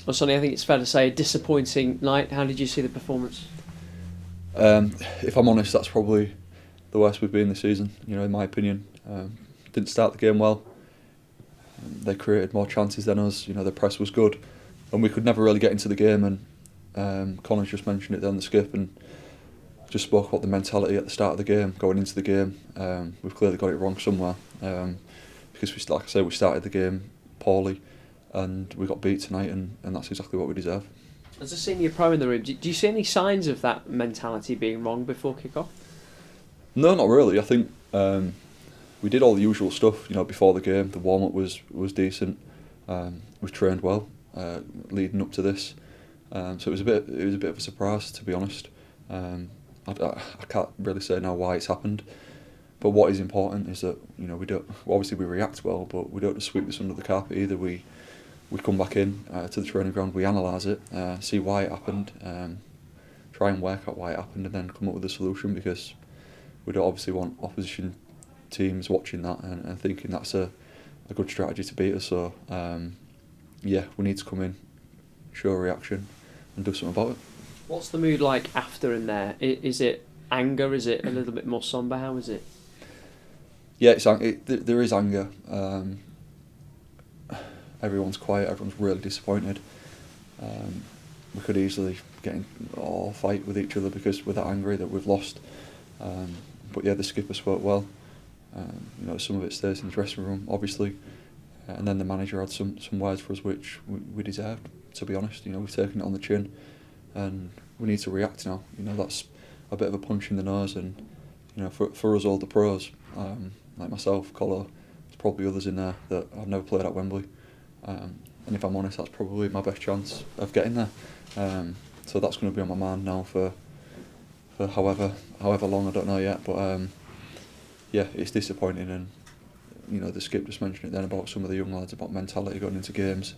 Well, Sonny, I think it's fair to say a disappointing night. How did you see the performance? If I'm honest, that's probably the worst we've been this season, in my opinion. Didn't start the game well. They created more chances than us. The press was good, and we could never really get into the game. And Connor's just mentioned it there on the skip, and just spoke about the mentality at the start of the game, going into the game. We've clearly got it wrong somewhere, because like I say, we started the game poorly, and we got beat tonight, and that's exactly what we deserve. As a senior pro in the room, do you see any signs of that mentality being wrong before kick-off? No, not really. I think we did all the usual stuff, before the game. The warm-up was decent. We trained well leading up to this, so it was a bit of a surprise, to be honest. I can't really say now why it's happened, but what is important is that we don't. Obviously, we react well, but we don't just sweep this under the carpet either. We come back in to the training ground, we analyse it, see why it happened, try and work out why it happened, and then come up with a solution, because we don't obviously want opposition teams watching that and thinking that's a good strategy to beat us. So we need to come in, show a reaction, and do something about it. What's the mood like after in there? Is it anger? Is it a little bit more sombre? How is it? Yeah, there is anger. Everyone's quiet. Everyone's really disappointed. We could easily get in or fight with each other because we're that angry that we've lost. But yeah, the skipper spoke well. Some of it stays in the dressing room, obviously, and then the manager had some words for us which we deserved. To be honest, we've taken it on the chin, and we need to react now. That's a bit of a punch in the nose, and for us all the pros, like myself, Colo, there's probably others in there that I've never played at Wembley, and if I'm honest, that's probably my best chance of getting there. So that's going to be on my mind now for however long, I don't know yet. But it's disappointing, and the skip just mentioned it then about some of the young lads, about mentality going into games.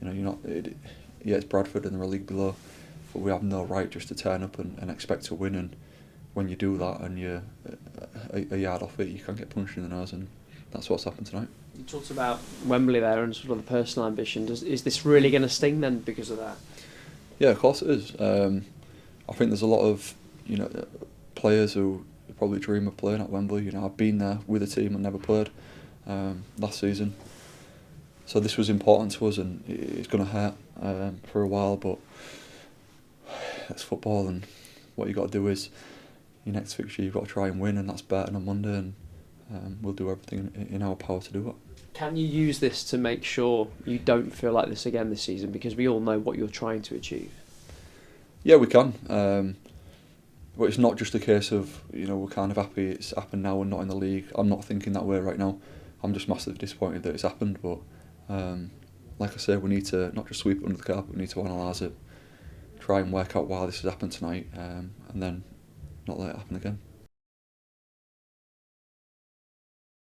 It's Bradford and they're a league below, but we have no right just to turn up and expect to win. And when you do that and you're a yard off it, you can get punched in the nose, and that's what's happened tonight. You talked about Wembley there and sort of the personal ambition. Is this really going to sting then because of that? Yeah, of course it is. I think there's a lot of players who probably dream of playing at Wembley. I've been there with a team and never played last season, so this was important to us, and it's going to hurt for a while, but it's football, and what you got to do is your next fixture you've got to try and win, and that's Burton on Monday, and we'll do everything in our power to do it. Can you use this to make sure you don't feel like this again this season, because we all know what you're trying to achieve? Yeah, we can. But it's not just a case of, we're kind of happy it's happened now and not in the league. I'm not thinking that way right now. I'm just massively disappointed that it's happened. But like I say, we need to not just sweep it under the carpet, we need to analyse it, try and work out why this has happened tonight, and then not let it happen again.